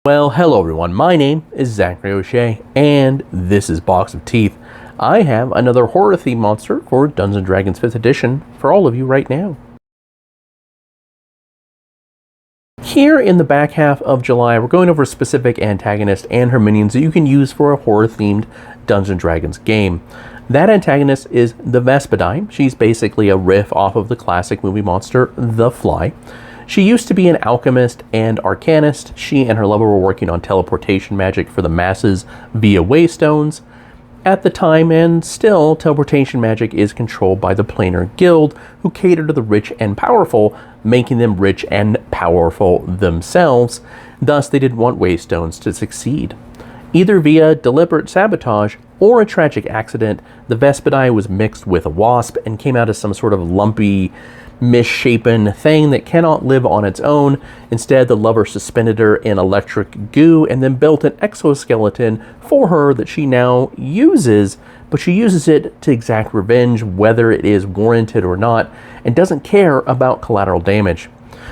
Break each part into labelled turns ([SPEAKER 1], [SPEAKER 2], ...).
[SPEAKER 1] Well, hello everyone, my name is Zachary O'Shea, and this is Box of Teeth. I have another horror-themed monster for Dungeons & Dragons 5th edition for all of you right now. Here in the back half of July, we're going over a specific antagonist and her minions that you can use for a horror-themed Dungeons & Dragons game. That antagonist is the Vespidae. She's basically a riff off of the classic movie monster, The Fly. She used to be an alchemist and arcanist. She and her lover were working on teleportation magic for the masses via waystones. At the time, and still, teleportation magic is controlled by the Planar Guild, who cater to the rich and powerful, making them rich and powerful themselves. Thus, they didn't want waystones to succeed. Either via deliberate sabotage or a tragic accident, the Vespidae was mixed with a wasp and came out as some sort of lumpy, misshapen thing that cannot live on its own. Instead, the lover suspended her in electric goo and then built an exoskeleton for her that she now uses, but she uses it to exact revenge, whether it is warranted or not, and doesn't care about collateral damage.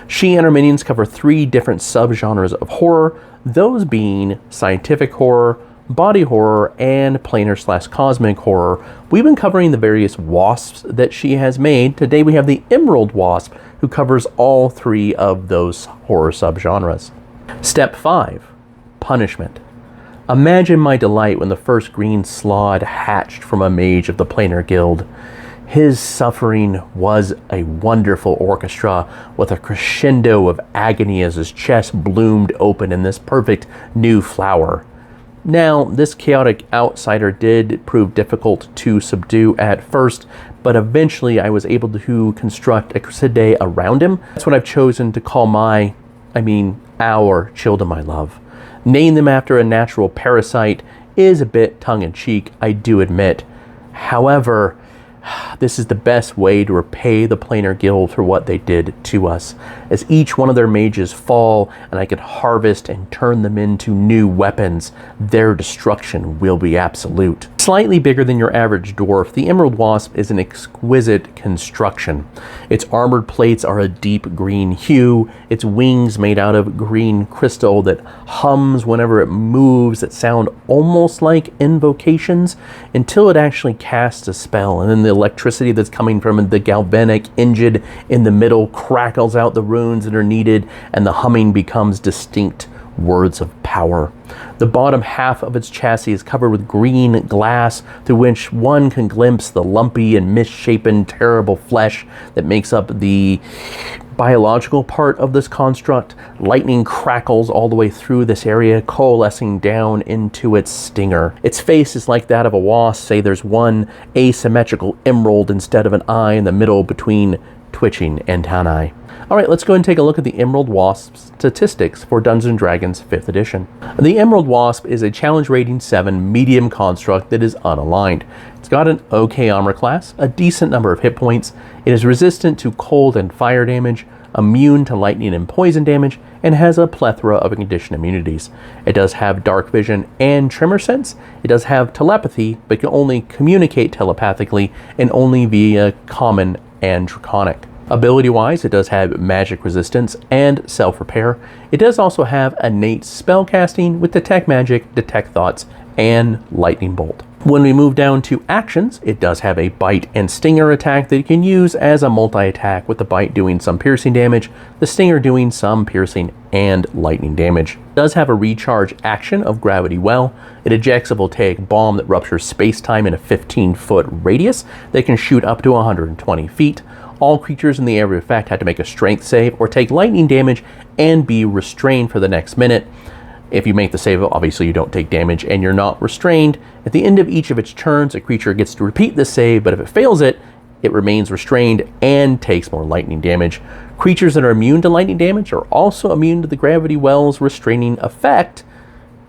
[SPEAKER 1] She and her minions cover 3 different subgenres of horror, those being scientific horror, body horror, and planar/cosmic horror. We've been covering the various wasps that she has made. Today we have the Emerald Wasp, who covers all 3 of those horror subgenres. Step 5. Punishment. Imagine my delight when the first green slod hatched from a mage of the Planar Guild. His suffering was a wonderful orchestra with a crescendo of agony as his chest bloomed open in this perfect new flower. Now, this chaotic outsider did prove difficult to subdue at first, but eventually I was able to construct a crescendo around him. That's what I've chosen to call our children, my love. Naming them after a natural parasite is a bit tongue-in-cheek, I do admit. However, this is the best way to repay the Planar Guild for what they did to us. As each one of their mages fall and I can harvest and turn them into new weapons, their destruction will be absolute. Slightly bigger than your average dwarf, the Emerald Wasp is an exquisite construction. Its armored plates are a deep green hue, its wings made out of green crystal that hums whenever it moves that sound almost like invocations until it actually casts a spell, and then the electricity that's coming from the galvanic engine in the middle crackles out the runes that are needed, and the humming becomes distinct words of power. The bottom half of its chassis is covered with green glass through which one can glimpse the lumpy and misshapen terrible flesh that makes up the biological part of this construct. Lightning crackles all the way through this area, coalescing down into its stinger. Its face is like that of a wasp, say there's one asymmetrical emerald instead of an eye in the middle between twitching antennae. Alright, let's go and take a look at the Emerald Wasp's statistics for Dungeons & Dragons 5th edition. The Emerald Wasp is a challenge rating 7 medium construct that is unaligned. It's got an okay armor class, a decent number of hit points, it is resistant to cold and fire damage, immune to lightning and poison damage, and has a plethora of condition immunities. It does have dark vision and tremor sense. It does have telepathy, but can only communicate telepathically and only via common and draconic. Ability-wise, it does have magic resistance and self-repair. It does also have innate spellcasting with detect magic, detect thoughts, and lightning bolt. When we move down to actions, it does have a bite and stinger attack that you can use as a multi-attack, with the bite doing some piercing damage, the stinger doing some piercing and lightning damage. It does have a recharge action of Gravity Well. It ejects a voltaic bomb that ruptures space-time in a 15-foot radius that can shoot up to 120 feet. All creatures in the area of effect had to make a strength save or take lightning damage and be restrained for the next minute. If you make the save, obviously you don't take damage and you're not restrained. At the end of each of its turns, a creature gets to repeat the save, but if it fails it, it remains restrained and takes more lightning damage. Creatures that are immune to lightning damage are also immune to the Gravity Well's restraining effect,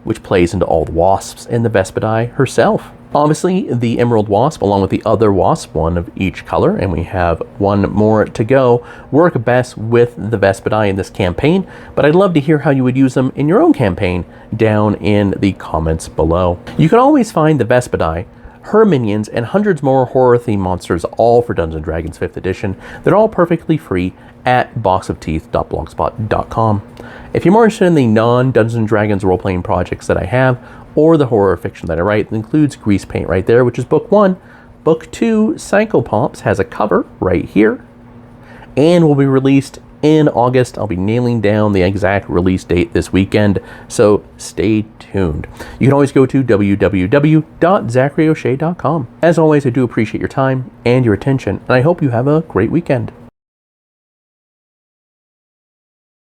[SPEAKER 1] which plays into all the wasps and the Vespidae herself. Obviously, the Emerald Wasp, along with the other wasp, one of each color, and we have one more to go, work best with the Vespidae in this campaign, but I'd love to hear how you would use them in your own campaign down in the comments below. You can always find the Vespidae her minions, and hundreds more horror-themed monsters, all for Dungeons & Dragons 5th edition. They're all perfectly free at boxofteeth.blogspot.com. If you're more interested in the non-Dungeons & Dragons role-playing projects that I have, or the horror fiction that I write, it includes Grease Paint right there, which is book 1. Book 2, Psychopomps, has a cover right here, and will be released in August. I'll be nailing down the exact release date this weekend, so stay tuned. You can always go to www.zacharyoshea.com. As always, I do appreciate your time and your attention, and I hope you have a great weekend.